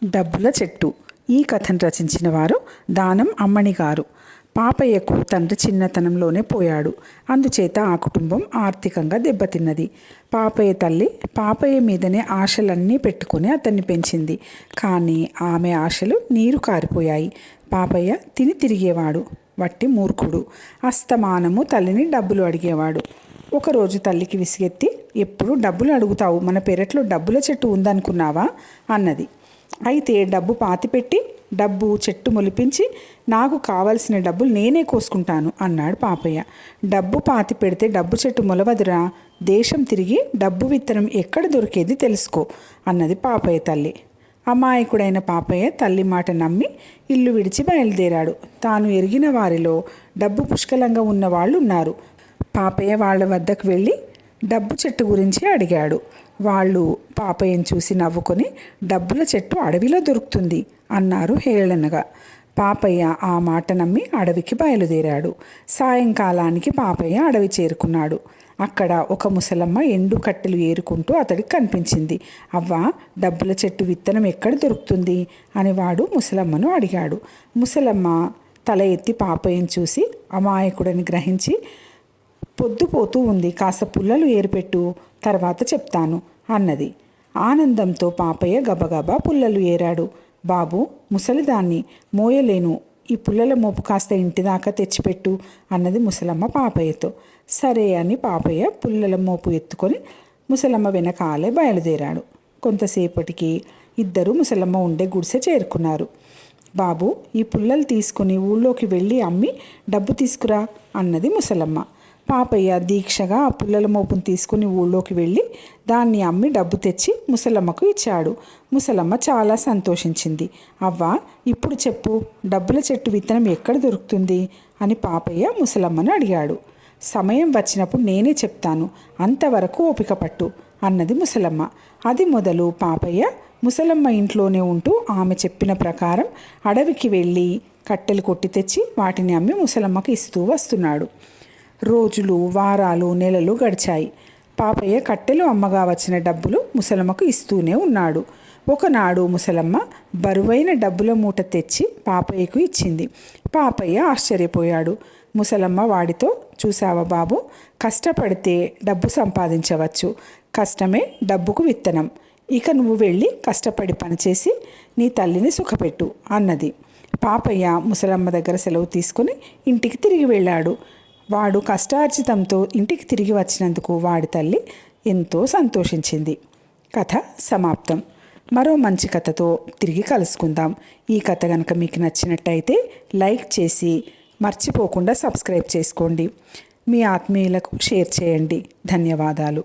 డబ్బుల చెట్టు. ఈ కథను రచించిన వారు దానం అమ్మణి గారు. పాపయ్యకు తండ్రి చిన్నతనంలోనే పోయాడు. అందుచేత ఆ కుటుంబం ఆర్థికంగా దెబ్బతిన్నది. పాపయ్య తల్లి పాపయ్య మీదనే ఆశలన్నీ పెట్టుకుని అతన్ని పెంచింది. కానీ ఆమె ఆశలు నీరు కారిపోయాయి. పాపయ్య తిని తిరిగేవాడు. వట్టి మూర్ఖుడు. అస్తమానము తల్లిని డబ్బులు అడిగేవాడు. ఒకరోజు తల్లికి విసిగెత్తి, ఎప్పుడు డబ్బులు అడుగుతావు, మన పెరట్లో డబ్బుల చెట్టు ఉందనుకున్నావా అన్నది. అయితే డబ్బు పాతిపెట్టి డబ్బు చెట్టు మొలిపించి నాకు కావలసిన డబ్బులు నేనే కోసుకుంటాను అన్నాడు పాపయ్య. డబ్బు పాతి పెడితే డబ్బు చెట్టు మొలవదురా, దేశం తిరిగి డబ్బు విత్తనం ఎక్కడ దొరికేది తెలుసుకో అన్నది పాపయ్య తల్లి. అమాయకుడైన పాపయ్య తల్లి మాట నమ్మి ఇల్లు విడిచి బయలుదేరాడు. తాను ఎరిగిన వారిలో డబ్బు పుష్కలంగా ఉన్నవాళ్ళు ఉన్నారు. పాపయ్య వాళ్ళ వద్దకు వెళ్ళి డబ్బు చెట్టు గురించి అడిగాడు. వాళ్ళు పాపయ్యను చూసి నవ్వుకొని, డబ్బుల చెట్టు అడవిలో దొరుకుతుంది అన్నారు హేళనగా. పాపయ్య ఆ మాట నమ్మి అడవికి బయలుదేరాడు. సాయంకాలానికి పాపయ్య అడవి చేరుకున్నాడు. అక్కడ ఒక ముసలమ్మ ఎండు కట్టెలు ఏరుకుంటూ అతడికి కనిపించింది. అవ్వా, డబ్బుల చెట్టు విత్తనం ఎక్కడ దొరుకుతుంది అని వాడు ముసలమ్మను అడిగాడు. ముసలమ్మ తల ఎత్తి పాపయ్యను చూసి అమాయకుడని గ్రహించి, పొద్దుపోతూ ఉంది, కాస్త పుల్లలు ఏరిపెట్టు, తర్వాత చెప్తాను అన్నది. ఆనందంతో పాపయ్య గబగబా పుల్లలు ఏరాడు. బాబు, ముసలిదాన్ని మోయలేను, ఈ పుల్లల మోపు కాస్త ఇంటిదాకా తెచ్చిపెట్టు అన్నది ముసలమ్మ పాపయ్యతో. సరే అని పాపయ్య పుల్లల మోపు ఎత్తుకొని ముసలమ్మ వెనకాలే బయలుదేరాడు. కొంతసేపటికి ఇద్దరు ముసలమ్మ ఉండే గుడిసె చేరుకున్నారు. బాబు, ఈ పుల్లలు తీసుకుని ఊళ్ళోకి వెళ్ళి అమ్మి డబ్బు తీసుకురా అన్నది ముసలమ్మ. పాపయ్య దీక్షగా ఆ పుల్లల మోపును తీసుకుని ఊళ్ళోకి వెళ్ళి దాన్ని అమ్మి డబ్బు తెచ్చి ముసలమ్మకు ఇచ్చాడు. ముసలమ్మ చాలా సంతోషించింది. అవ్వ, ఇప్పుడు చెప్పు, డబ్బుల చెట్టు విత్తనం ఎక్కడ దొరుకుతుంది అని పాపయ్య ముసలమ్మను అడిగాడు. సమయం వచ్చినప్పుడు నేనే చెప్తాను, అంతవరకు ఓపిక పట్టు అన్నది ముసలమ్మ. అది మొదలు పాపయ్య ముసలమ్మ ఇంట్లోనే ఉంటూ ఆమె చెప్పిన ప్రకారం అడవికి వెళ్ళి కట్టెలు కొట్టి తెచ్చి వాటిని అమ్మి ముసలమ్మకు ఇస్తూ వస్తున్నాడు. రోజులు, వారాలు, నెలలు గడిచాయి. పాపయ్య కట్టెలు అమ్మగా వచ్చిన డబ్బులు ముసలమ్మకు ఇస్తూనే ఉన్నాడు. ఒకనాడు ముసలమ్మ బరువైన డబ్బుల మూట తెచ్చి పాపయ్యకు ఇచ్చింది. పాపయ్య ఆశ్చర్యపోయాడు. ముసలమ్మ వాడితో, చూసావా బాబు, కష్టపడితే డబ్బు సంపాదించవచ్చు, కష్టమే డబ్బుకు విత్తనం. ఇక నువ్వు వెళ్ళి కష్టపడి పనిచేసి నీ తల్లిని సుఖపెట్టు అన్నది. పాపయ్య ముసలమ్మ దగ్గర సెలవు తీసుకుని ఇంటికి తిరిగి వెళ్ళాడు. వాడు కష్టార్జితంతో ఇంటికి తిరిగి వచ్చినందుకు వాడి తల్లి ఎంతో సంతోషించింది. కథ సమాప్తం. మరో మంచి కథతో తిరిగి కలుసుకుందాం. ఈ కథ కనుక మీకు నచ్చినట్టయితే లైక్ చేసి మర్చిపోకుండా సబ్స్క్రైబ్ చేసుకోండి. మీ ఆత్మీయులకు షేర్ చేయండి. ధన్యవాదాలు.